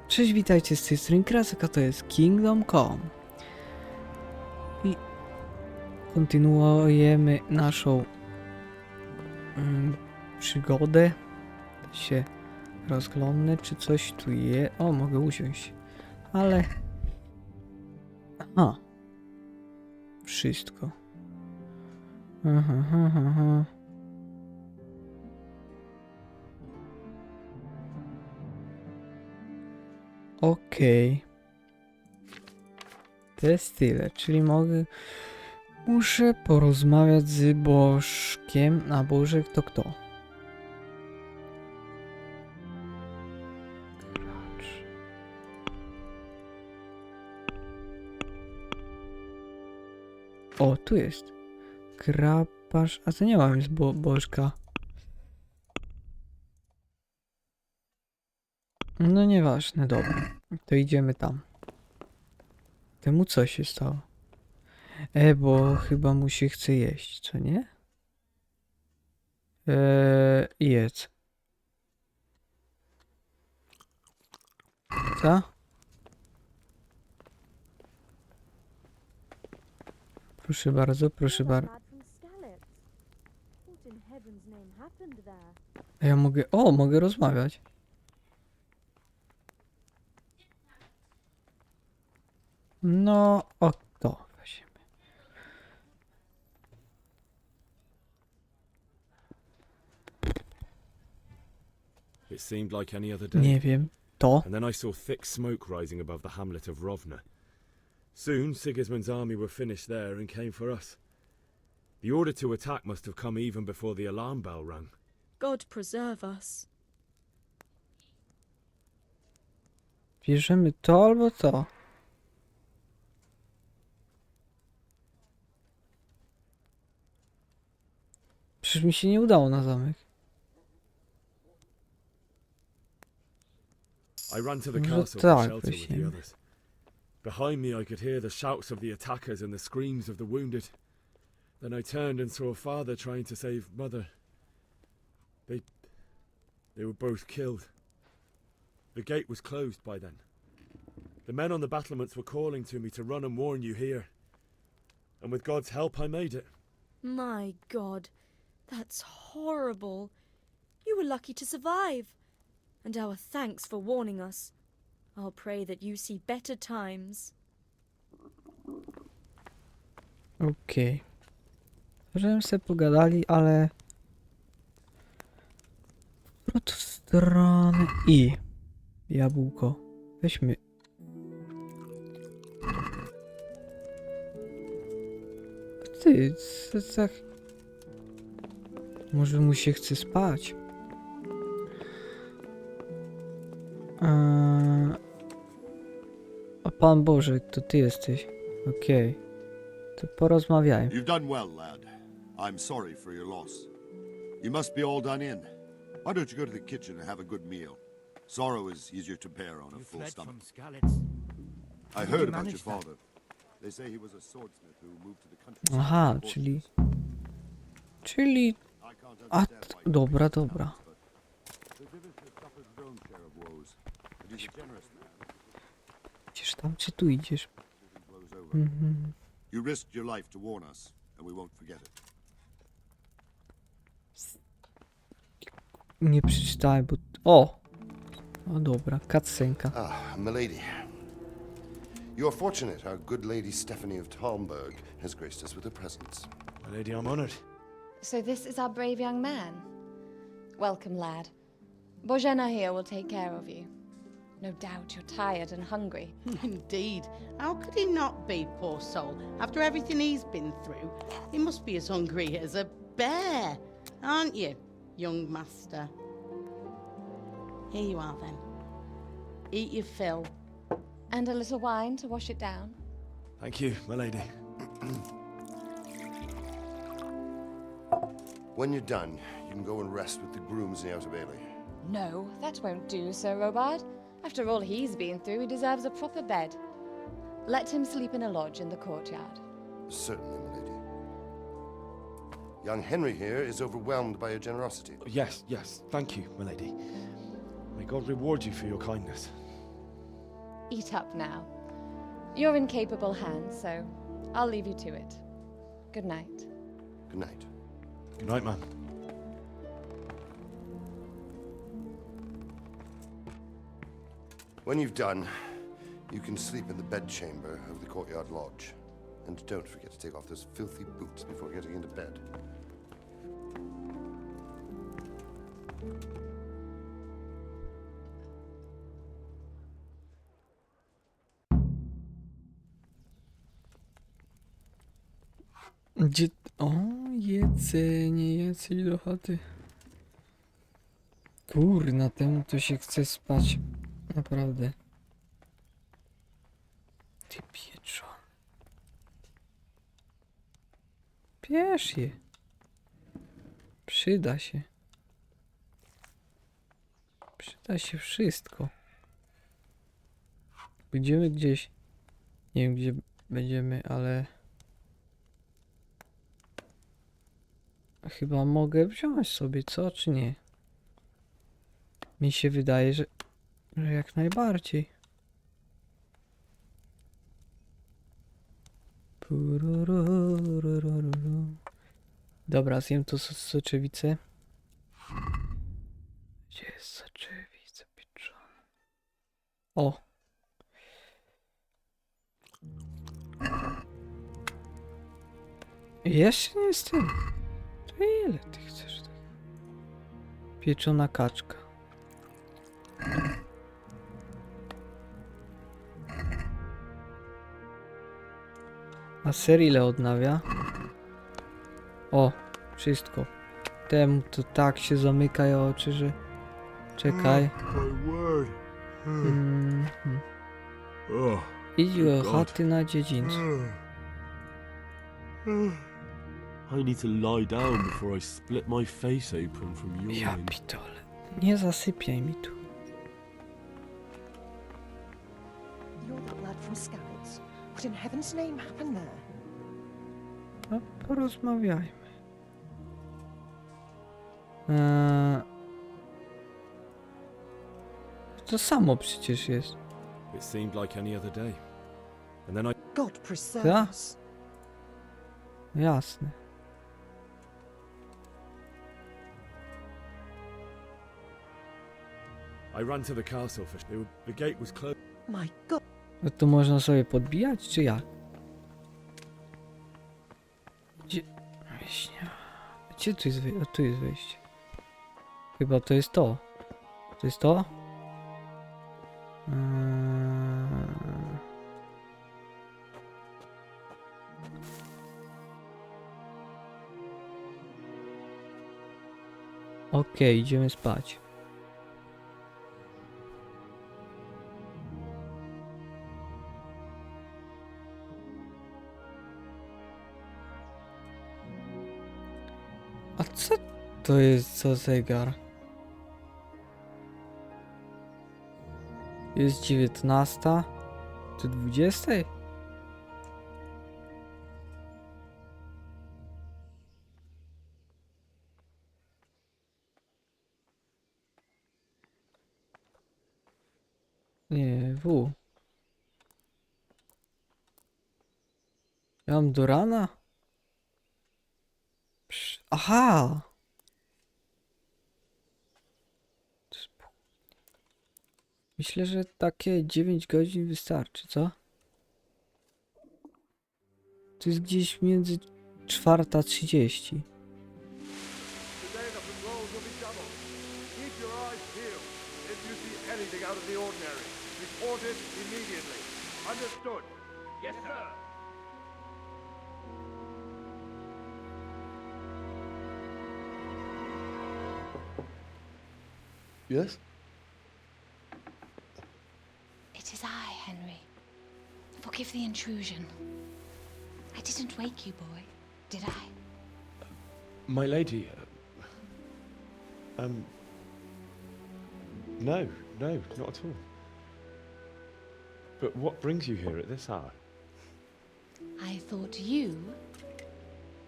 Cześć, witajcie z tej strony Krasek, a to jest Kingdom.com i kontynuujemy naszą przygodę. Się rozglądnę, czy coś tu jest. O, mogę usiąść, ale... Aha. Wszystko. Aha. Okej. To jest tyle, czyli muszę porozmawiać z Bożkiem, a Bożek to kto? Gracz. O, tu jest. Kraparz, a to nie mam już Bożka. No nieważne, dobra. To idziemy tam. Temu co się stało? Bo chyba mu się chce jeść, co nie? Jedz. Co? Proszę bardzo, proszę bardzo. A ja mogę... O, mogę rozmawiać. No, o to weźmy. It seemed like any other day. Nie wiem. To? And then I saw thick smoke rising above the hamlet of Rovna. Soon Sigismund's army were finished there and came for us. The order to attack must have come even before the alarm bell rang. God preserve us. Bierzemy to albo to. Przecież mi się nie udało na zamek. I ran to the Może castle tak, for shelter with the weźmiemy. others. Behind me I could hear the shouts of the attackers and the screams of the wounded. Then I turned and saw father trying to save mother. They were both killed. The gate was closed by then. The men on the battlements were calling to me to run and warn you here. And with God's help I made it. My God, that's horrible. You were lucky to survive. And our thanks for warning us. I'll pray that you see better times. Okej. Żebym sobie pogadali, ale... Wrót w stronę i... Jabłko. Weźmy... Ty, co tak... Może mu się chce spać? O Pan Boże, to ty jesteś. Okej. To porozmawiajmy. You've done well, lad. I'm sorry for your loss. You must be all done in. Why don't you go to the kitchen and have a good meal? Sorrow is easier to bear on a full stomach. I heard about your father. They say he was a swordsmith who moved to the countryside. Aha, with czyli... horses. Czyli... I can't A, understand why he dobra, did that, dobra. but the village has suffered his own share of woes. And he's a generous man. Idziesz tam, czy tu idziesz? Everything blows over. Mhm. You risked your life to warn us, and we won't forget it. Nie przeczytałem, bo... O! O dobra, cutscenka. Ah, milady. You are fortunate our good lady Stephanie of Talmberk has graced us with her presence. My lady, I'm honoured. So this is our brave young man. Welcome, lad. Bozhena here will take care of you. No doubt you're tired and hungry. Indeed. How could he not be, poor soul? After everything he's been through, he must be as hungry as a bear, aren't you, young master? Here you are, then. Eat your fill. And a little wine to wash it down. Thank you, my lady. When you're done, you can go and rest with the grooms in the outer bailey. No, that won't do, Sir Robard. After all he's been through, he deserves a proper bed. Let him sleep in a lodge in the courtyard. Certainly, milady. Young Henry here is overwhelmed by your generosity. Yes, thank you, my lady. May God reward you for your kindness. Eat up now. You're in capable hands, so I'll leave you to it. Good night. Good night. Good night, man. When you've done, you can sleep in the bedchamber of the courtyard lodge. And don't forget to take off those filthy boots before getting into bed. Gdzie... O, jedzenie do chaty. Kurna, temu to się chce spać. Naprawdę. Ty pieczon. Bierz je. Przyda się. Przyda się wszystko. Będziemy gdzieś... Nie wiem gdzie będziemy, ale... Chyba mogę wziąć sobie, co? Czy nie? Mi się wydaje, że jak najbardziej. Purururururu. Dobra, zjem to soczewicę. Gdzie jest soczewica pieczona? O! Jeszcze nie jest tym. To ile ty chcesz? Pieczona kaczka. A ser ile odnawia? O, wszystko. Temu to tak się zamyka oczy, że... Czekaj. My word. Oh, Idź do God. chaty na dziedzińcu. I need to lie down before I split my face open from Ja yawning. pitole. Nie zasypiaj mi tu. You're that lad from Scouts. What in heaven's name happened there? No, porozmawiajmy. To samo przecież jest. It seemed like any other day. And then I God preserve Ja? us. Jasne. ran to the castle for the gate was closed. My God. No to można sobie podbijać, czy jak? Gdzie... Właśnie. Gdzie tu jest wyjście? O, tu jest wejście. Chyba to jest to. To jest to? Okej, idziemy spać. A co to jest za zegar? Jest 19. To 20? Nie, W. Ja mam do rana? Aha! Myślę, że takie 9 godzin wystarczy, co? To jest gdzieś między 4:30. Today the patrols will be doubled. Keep your eyes peeled. If you see anything out of the ordinary, report it immediately. Understood? Yes, sir. Yes? It is I, Henry. Forgive the intrusion. I didn't wake you, boy, did I? My lady, no, not at all. But what brings you here at this hour? I thought you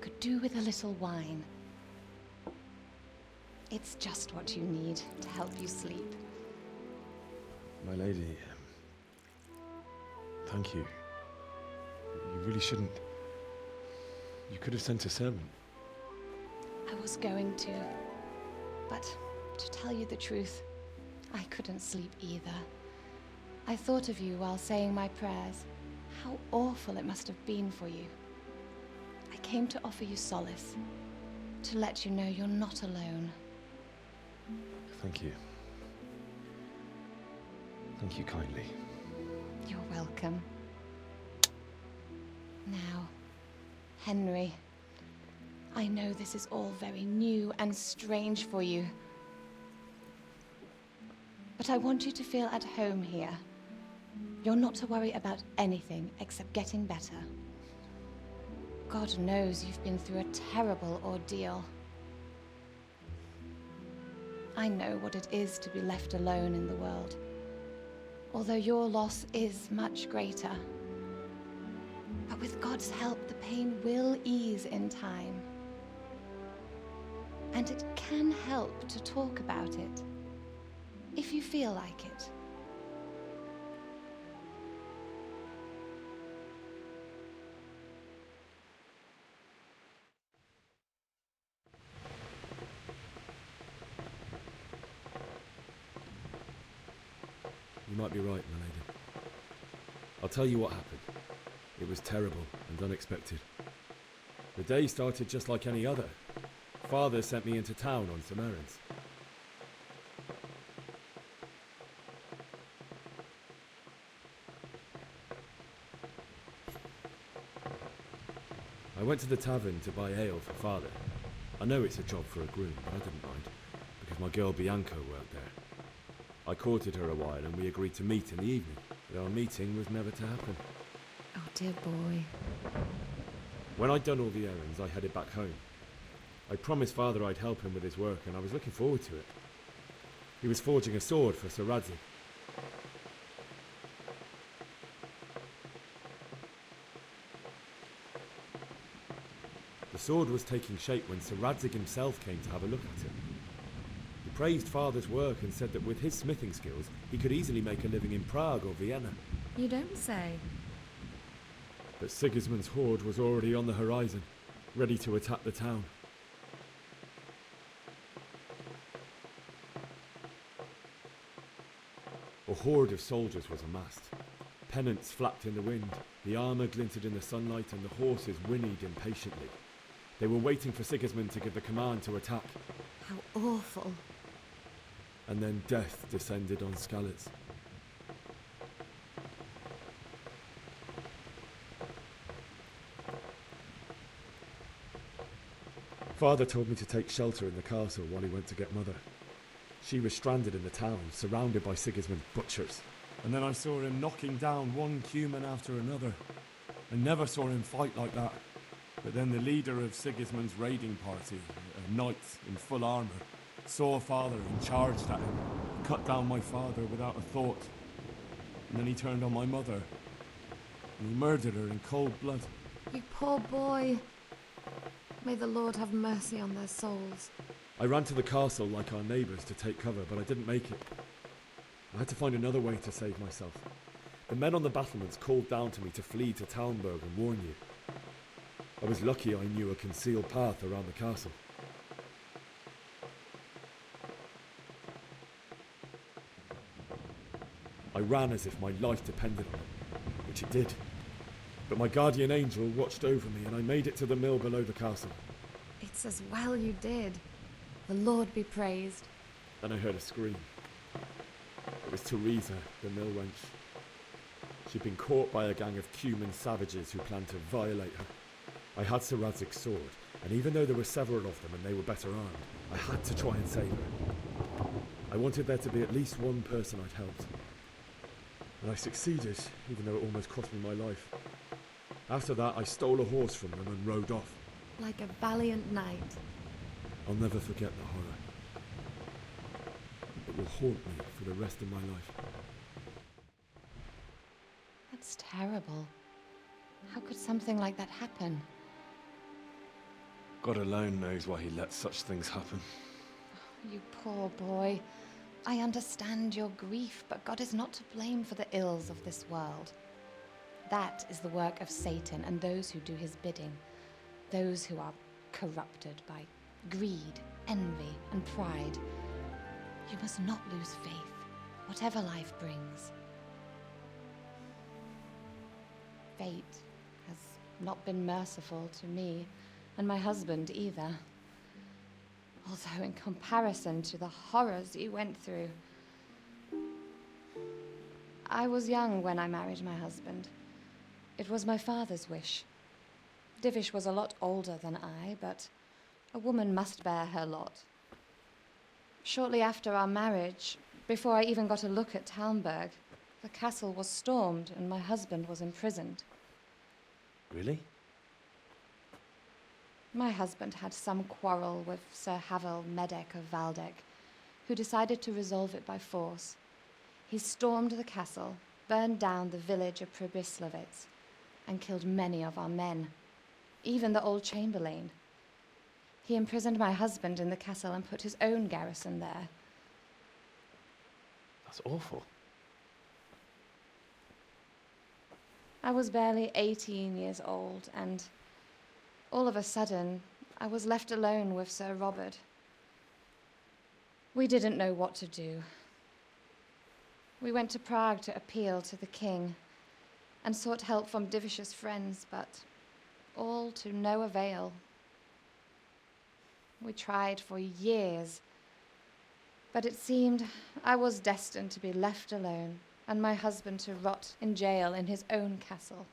could do with a little wine. It's just what you need to help you sleep. My lady, Thank you. You really shouldn't. You could have sent a servant. I was going to. But to tell you the truth, I couldn't sleep either. I thought of you while saying my prayers. How awful it must have been for you. I came to offer you solace, to let you know you're not alone. Thank you. Thank you kindly. You're welcome. Now, Henry, I know this is all very new and strange for you, but I want you to feel at home here. You're not to worry about anything except getting better. God knows you've been through a terrible ordeal. I know what it is to be left alone in the world, although your loss is much greater. But with God's help, the pain will ease in time. And it can help to talk about it, if you feel like it. You might be right, my lady. I'll tell you what happened. It was terrible and unexpected. The day started just like any other. Father sent me into town on some errands. I went to the tavern to buy ale for Father. I know it's a job for a groom, but I didn't mind, because my girl Bianca worked there. I courted her a while and we agreed to meet in the evening, but our meeting was never to happen. Oh, dear boy. When I'd done all the errands, I headed back home. I promised Father I'd help him with his work, and I was looking forward to it. He was forging a sword for Sir Radzig. The sword was taking shape when Sir Radzig himself came to have a look at it. He praised Father's work and said that with his smithing skills, he could easily make a living in Prague or Vienna. You don't say. But Sigismund's horde was already on the horizon, ready to attack the town. A horde of soldiers was amassed. Pennants flapped in the wind, the armour glinted in the sunlight, and the horses whinnied impatiently. They were waiting for Sigismund to give the command to attack. How awful. And then death descended on Skalitz. Father told me to take shelter in the castle while he went to get Mother. She was stranded in the town, surrounded by Sigismund's butchers. And then I saw him knocking down one human after another. I never saw him fight like that. But then the leader of Sigismund's raiding party, a knight in full armour, saw Father and charged at him, cut down my father without a thought. And then he turned on my mother, and he murdered her in cold blood. You poor boy. May the Lord have mercy on their souls. I ran to the castle like our neighbours to take cover, but I didn't make it. I had to find another way to save myself. The men on the battlements called down to me to flee to Talmberk and warn you. I was lucky I knew a concealed path around the castle. I ran as if my life depended on it, which it did. But my guardian angel watched over me and I made it to the mill below the castle. It's as well you did. The Lord be praised. Then I heard a scream. It was Teresa, the mill wench. She'd been caught by a gang of Cuman savages who planned to violate her. I had Sir Radzig's sword, and even though there were several of them and they were better armed, I had to try and save her. I wanted there to be at least one person I'd helped. And I succeeded, even though it almost cost me my life. After that, I stole a horse from them and rode off. Like a valiant knight. I'll never forget the horror. It will haunt me for the rest of my life. That's terrible. How could something like that happen? God alone knows why he lets such things happen. You poor boy. I understand your grief, but God is not to blame for the ills of this world. That is the work of Satan and those who do his bidding, those who are corrupted by greed, envy, and pride. You must not lose faith, whatever life brings. Fate has not been merciful to me and my husband either. Although in comparison to the horrors you went through. I was young when I married my husband. It was my father's wish. Divish was a lot older than I, but a woman must bear her lot. Shortly after our marriage, before I even got a look at Talmberk, the castle was stormed and my husband was imprisoned. Really? My husband had some quarrel with Sir Havel Medek of Valdek, who decided to resolve it by force. He stormed the castle, burned down the village of Pribyslavitz, and killed many of our men, even the old chamberlain. He imprisoned my husband in the castle and put his own garrison there. That's awful. I was barely 18 years old, and all of a sudden, I was left alone with Sir Robert. We didn't know what to do. We went to Prague to appeal to the king and sought help from Divish's friends, but all to no avail. We tried for years, but it seemed I was destined to be left alone and my husband to rot in jail in his own castle.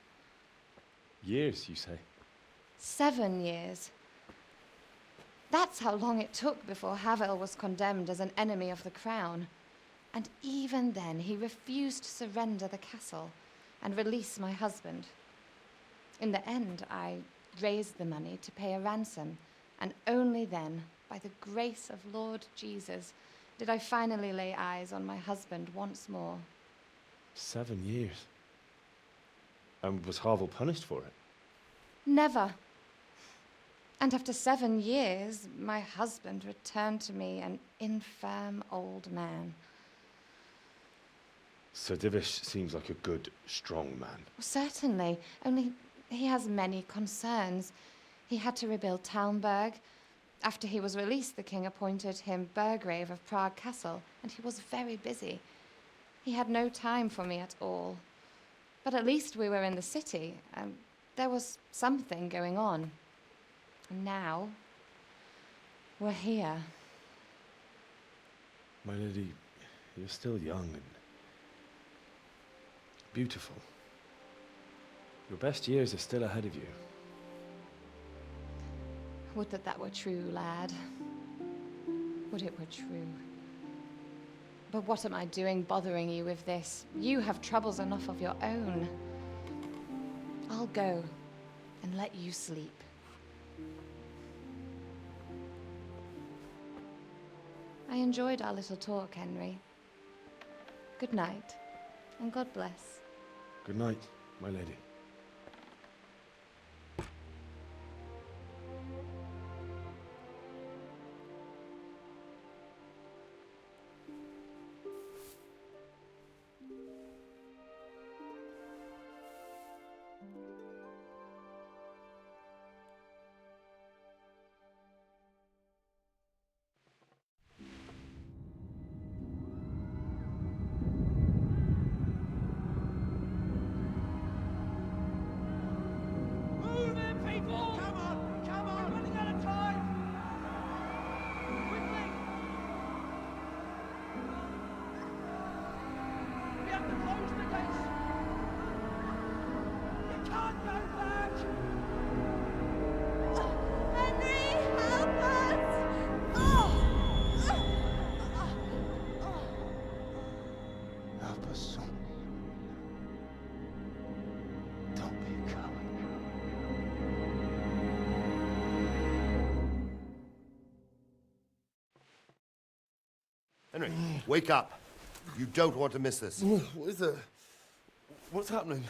Years, you say? 7 years. That's how long it took before Havel was condemned as an enemy of the crown. And even then, he refused to surrender the castle and release my husband. In the end, I raised the money to pay a ransom, and only then, by the grace of Lord Jesus, did I finally lay eyes on my husband once more. 7 years. And was Havel punished for it? Never. And after 7 years, my husband returned to me an infirm old man. Sir Divish seems like a good, strong man. Certainly, only he has many concerns. He had to rebuild Talmberg. After he was released, the king appointed him Burgrave of Prague Castle, and he was very busy. He had no time for me at all. But at least we were in the city, and there was something going on. And now, we're here. My lady, you're still young and beautiful. Your best years are still ahead of you. Would that that were true, lad. Would it were true. But what am I doing bothering you with this? You have troubles enough of your own. I'll go and let you sleep. I enjoyed our little talk, Henry. Good night, and God bless. Good night, my lady. Henry, wake up. You don't want to miss this. What is it? What's happening?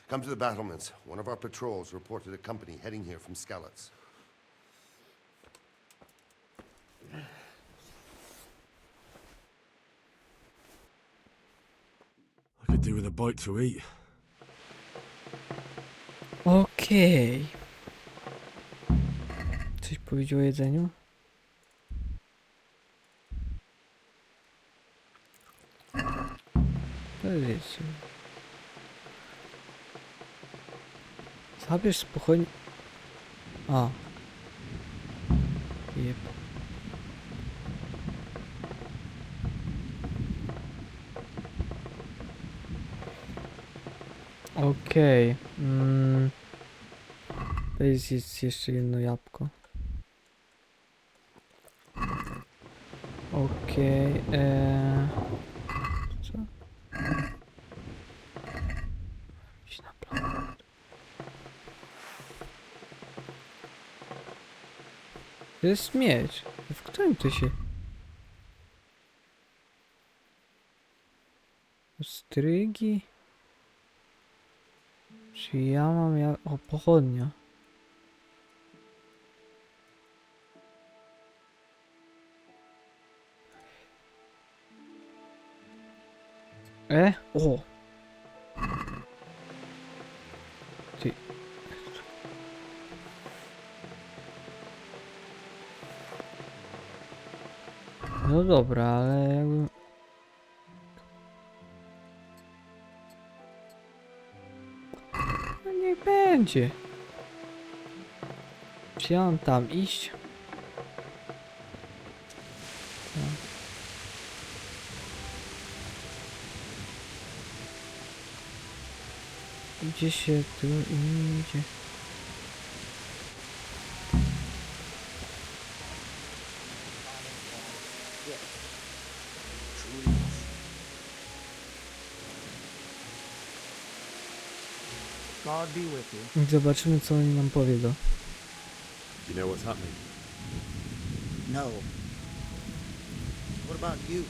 Come to the battlements. One of our patrols reported a company heading here from Skalitz. I could do with a bite to eat. Okej. Coś powiedział o jedzeniu? To jest... Zabierz spokojnie... A. Jep. Okej. To jest jeszcze jedno jabłko. Okej. Co? Iść na plan. To jest miecz. W którym to się... Strygi? Czy ja mam O, pochodnia. O! Ty... No dobra, ale jakby... No niech będzie. Czy ja mam tam iść? No. Gdzie się tu idzie? God be with you. Zobaczymy, co oni nam powiedzą. You know what's happening? No. What about you?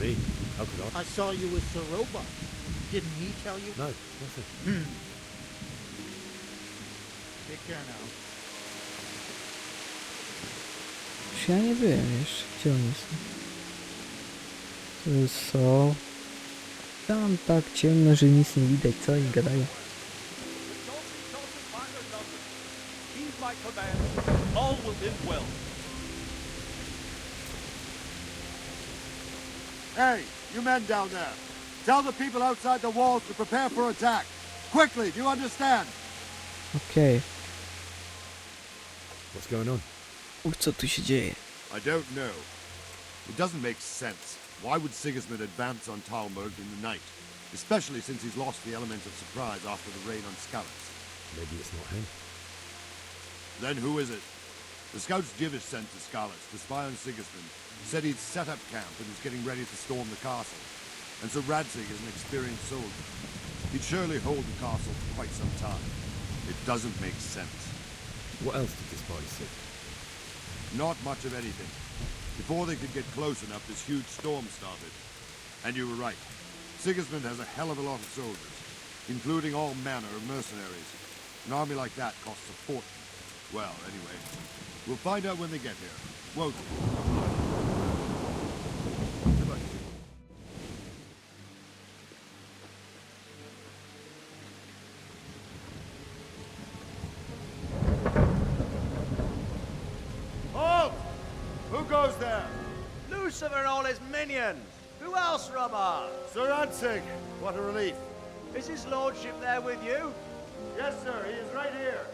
Me? How could I? I saw you with the robot. Didn't he tell you? No, nothing. Take care now. Czy ja nie byłem jeszcze? Gdzie oni są? Tu są... Tam tak ciemno, że nic nie widać, co oni gadają. Hey, you men down there. Tell the people outside the walls to prepare for attack. Quickly, do you understand? Okej. What's going on? Co tu się dzieje? I don't know. It doesn't make sense. Why would Sigismund advance on Talmberk in the night? Especially since he's lost the element of surprise after the raid on Skalitz. Maybe it's not him. Then who is it? The scouts Jivish sent to Skalitz to spy on Sigismund said he'd set up camp and was getting ready to storm the castle. And so Radzig is an experienced soldier. He'd surely hold the castle for quite some time. It doesn't make sense. What else did this party see? Not much of anything. Before they could get close enough, this huge storm started. And you were right. Sigismund has a hell of a lot of soldiers, including all manner of mercenaries. An army like that costs a fortune. Well, anyway, we'll find out when they get here, won't we? Halt! Who goes there? Lucifer and all his minions. Who else, Robber? Sir Radzig, what a relief. Is his lordship there with you? Yes, sir, he is right here.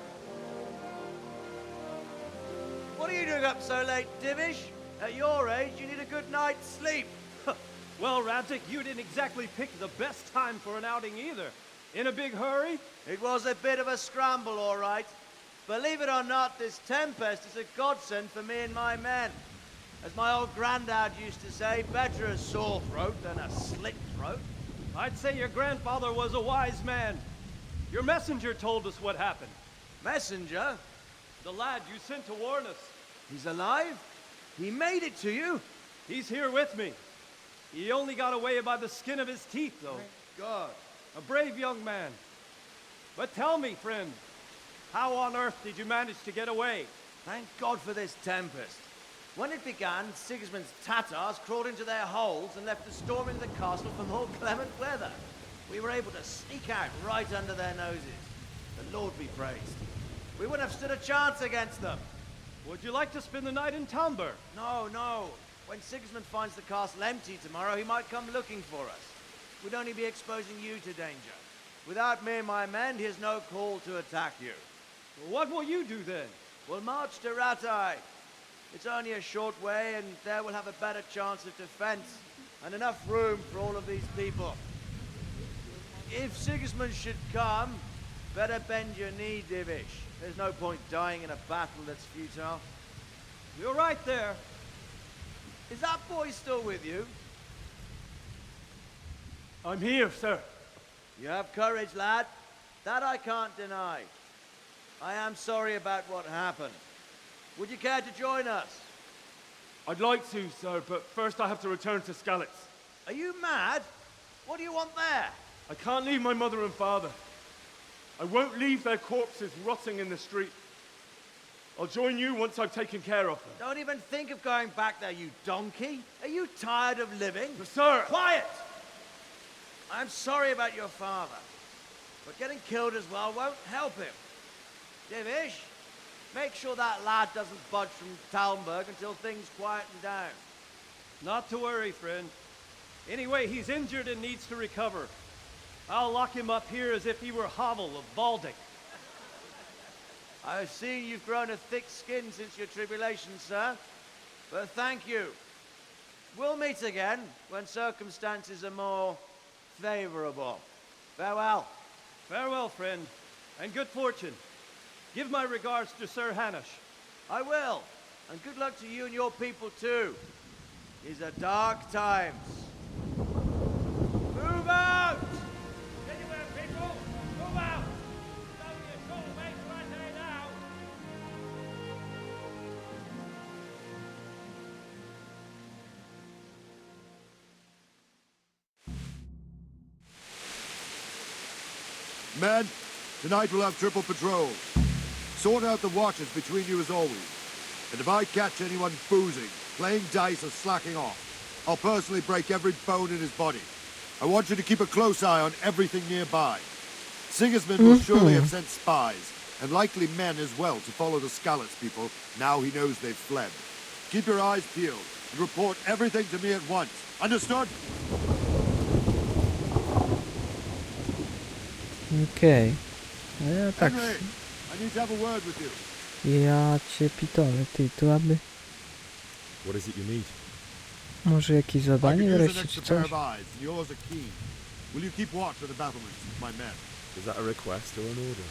What are you doing up so late, Divish? At your age, you need a good night's sleep. Well, Radzik, you didn't exactly pick the best time for an outing either. In a big hurry? It was a bit of a scramble, all right. Believe it or not, this tempest is a godsend for me and my men. As my old granddad used to say, better a sore throat than a slit throat. I'd say your grandfather was a wise man. Your messenger told us what happened. Messenger? The lad you sent to warn us. He's alive? He made it to you? He's here with me. He only got away by the skin of his teeth, though. Thank God. A brave young man. But tell me, friend, how on earth did you manage to get away? Thank God for this tempest. When it began, Sigismund's Tatars crawled into their holes and left the storming of the castle for more clement weather. We were able to sneak out right under their noses. The Lord be praised. We wouldn't have stood a chance against them. Would you like to spend the night in Talmberk? No, no. When Sigismund finds the castle empty tomorrow, he might come looking for us. We'd only be exposing you to danger. Without me and my men, he has no call to attack you. Well, what will you do then? We'll march to Ratai. It's only a short way, and there we'll have a better chance of defense and enough room for all of these people. If Sigismund should come, better bend your knee, Divish. There's no point dying in a battle that's futile. You're right there. Is that boy still with you? I'm here, sir. You have courage, lad. That I can't deny. I am sorry about what happened. Would you care to join us? I'd like to, sir, but first I have to return to Skalitz. Are you mad? What do you want there? I can't leave my mother and father. I won't leave their corpses rotting in the street. I'll join you once I've taken care of them. Don't even think of going back there, you donkey. Are you tired of living? But sir! Quiet! I'm sorry about your father, but getting killed as well won't help him. Divish, make sure that lad doesn't budge from Talmberk until things quieten down. Not to worry, friend. Anyway, he's injured and needs to recover. I'll lock him up here as if he were Havel of Baldic. I see you've grown a thick skin since your tribulation, sir. But thank you. We'll meet again when circumstances are more favorable. Farewell. Farewell, friend, and good fortune. Give my regards to Sir Hanush. I will. And good luck to you and your people, too. These are dark times. Move out! Anywhere, people! Move out! It's only a short way to Ratai now! Men, tonight we'll have triple patrol. Sort out the watches between you as always. And if I catch anyone boozing, playing dice or slacking off, I'll personally break every bone in his body. I want you to keep a close eye on everything nearby. Sigismund will surely have sent spies, and likely men as well, to follow the Skalitz people now he knows they've fled. Keep your eyes peeled and report everything to me at once. Understood? Okej. No ja tak. Henry, I need to have a word with you. Ja cię pitole, ty tu aby... What is it you need? Może jakieś I zadanie could use an wreszcie extra czy pair coś? of eyes, and yours are keen. Will you keep watch at the battlements with my men? Is that a request or an order?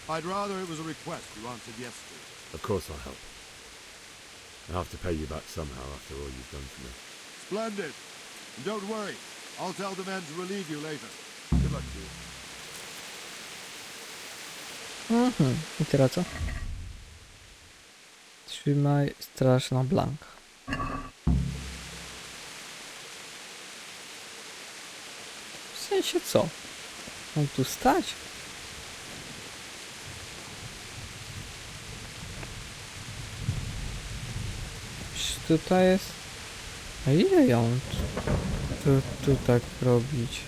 I'd rather it was a request you answered yes to. Of course I'll help. I'll have to pay you back somehow after all you've done for me. Splendid. And don't worry, I'll tell the men to relieve you later. Good luck to you. I teraz co? Trzymaj straż na blank. W sensie co? Mam tu stać? Przecież tutaj jest... A ile ją tu tak robić?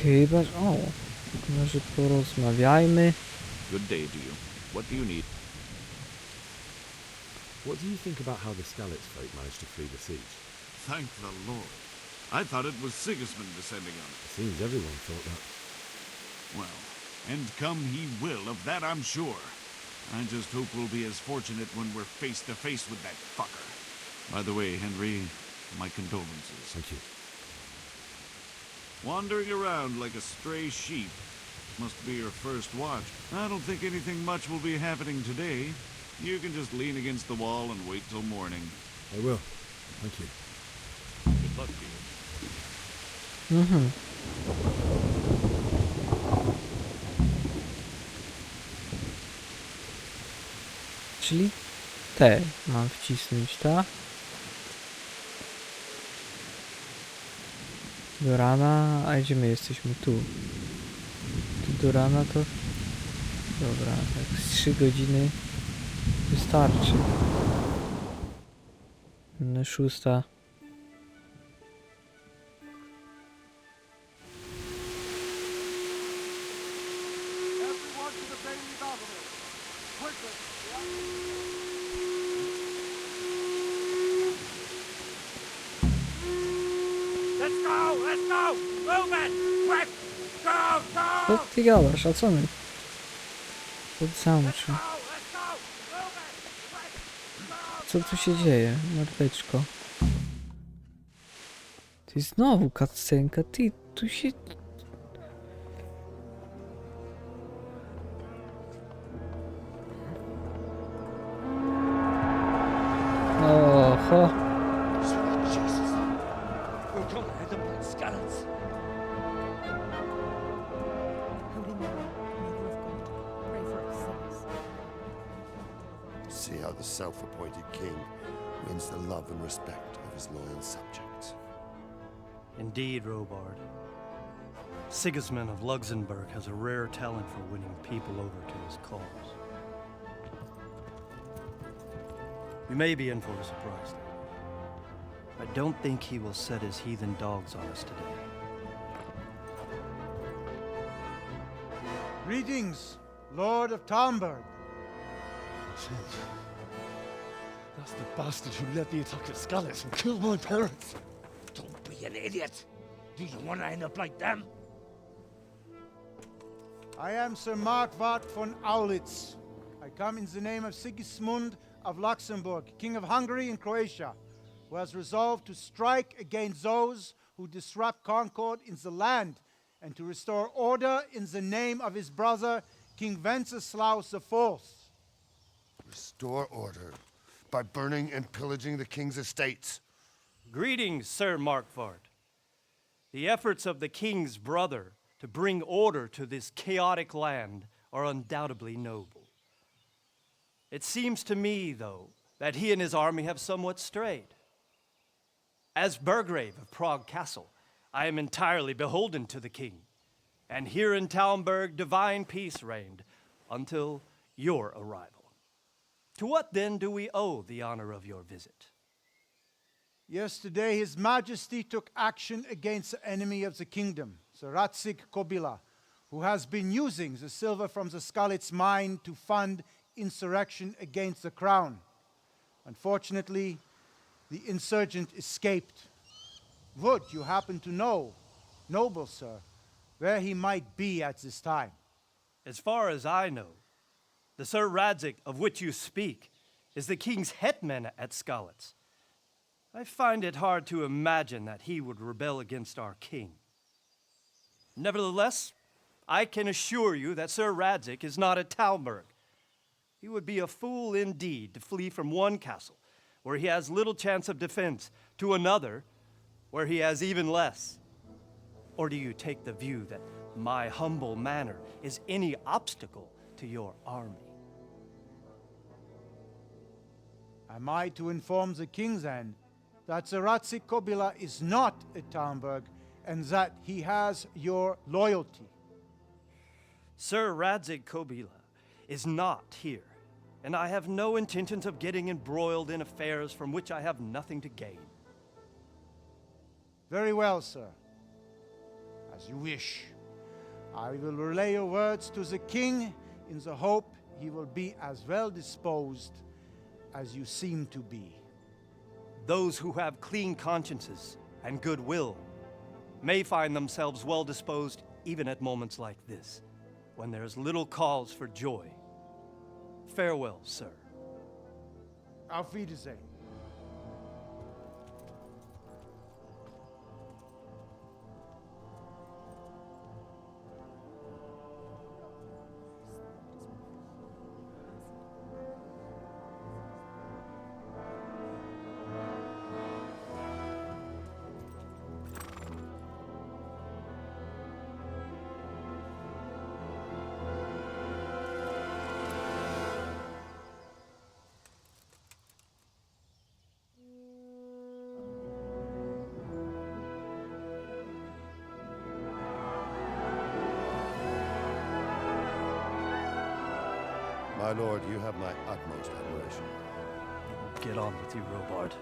Chyba, że... O! Może porozmawiajmy. Good day to you. What do you need? What do you think about how the Skalitz folk managed to flee the siege? Thank the Lord. I thought it was Sigismund descending on It seems everyone thought that. Well, and come he will, of that I'm sure. I just hope we'll be as fortunate when we're face to face with that fucker. By the way, Henry, my condolences. Thank you. Wandering around like a stray sheep. Must be your first watch. I don't think anything much will be happening today. You can just lean against the wall and wait till morning. I will. Thank you. Good luck to you. Czyli te mam wcisnąć, tak? Do rana, a gdzie my jesteśmy? Tu. Tu do rana to... Dobra, tak z 3 godziny wystarczy. No, 6. Co ty gadasz? A co my? Pod zamczy. Co tu się dzieje, mordeczko? Ty znowu cutscenka, ty tu się... Oho. See how the self-appointed king wins the love and respect of his loyal subjects. Indeed, Robard. Sigismund of Luxembourg has a rare talent for winning people over to his cause. We may be in for a surprise, though. I don't think he will set his heathen dogs on us today. Greetings, Lord of Talmberk. That's the bastard who led the attack at Scarlet and killed my parents. Don't be an idiot. Do you want to end up like them? I am Sir Markwart von Aulitz. I come in the name of Sigismund of Luxembourg, King of Hungary and Croatia, who has resolved to strike against those who disrupt concord in the land and to restore order in the name of his brother, King Wenceslaus IV. Restore order by burning and pillaging the king's estates. Greetings, Sir Markwart. The efforts of the king's brother to bring order to this chaotic land are undoubtedly noble. It seems to me, though, that he and his army have somewhat strayed. As Burgrave of Prague Castle, I am entirely beholden to the king, and here in Talmberg divine peace reigned until your arrival. To what then do we owe the honor of your visit? Yesterday, His Majesty took action against the enemy of the kingdom, Sir Radzig Kobyla, who has been using the silver from the Skalitz mine to fund insurrection against the crown. Unfortunately, the insurgent escaped. Would you happen to know, noble sir, where he might be at this time? As far as I know, the Sir Radzig of which you speak is the king's hetman at Skalitz. I find it hard to imagine that he would rebel against our king. Nevertheless, I can assure you that Sir Radzig is not at Talmberg. He would be a fool indeed to flee from one castle, where he has little chance of defense, to another, where he has even less. Or do you take the view that my humble manner is any obstacle to your army? Am I to inform the king then that Sir Radzig Kobyla is not at Talmberg and that he has your loyalty? Sir Radzig Kobyla is not here, and I have no intentions of getting embroiled in affairs from which I have nothing to gain. Very well, sir. As you wish. I will relay your words to the king in the hope he will be as well disposed as you seem to be. Those who have clean consciences and goodwill may find themselves well disposed even at moments like this, when there is little cause for joy. Farewell, sir. Auf Wiedersehen. My lord, you have my utmost admiration. Get on with you, Robard.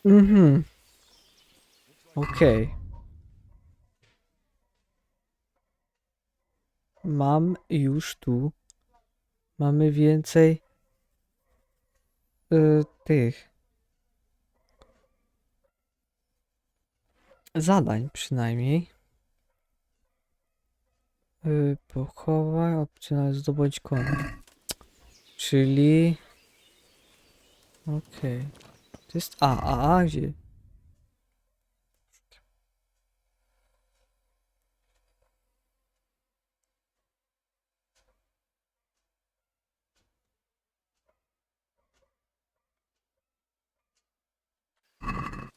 Mhm. Okej. Mam już tu. Mamy więcej tych zadań przynajmniej. Pochowaj, opcjonalnie zdobądź konia. Czyli... Okej. To jest A gdzie?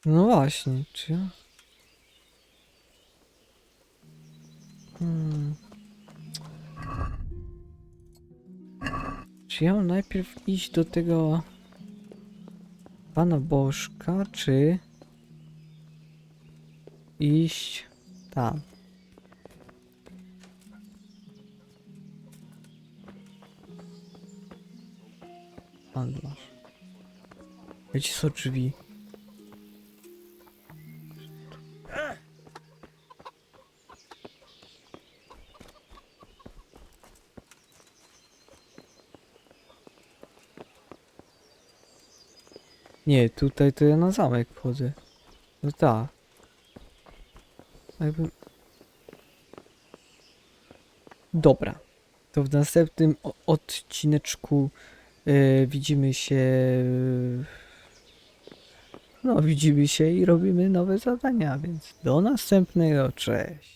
No właśnie, czy ja... Czy ja mam najpierw iść do tego Pana Bożka, czy iść tam? Handlarz. Wiecie co, drzwi? Nie, tutaj to ja na zamek wchodzę. No tak. Jakby... Dobra. To w następnym odcineczku widzimy się... No, widzimy się i robimy nowe zadania, więc do następnego, cześć.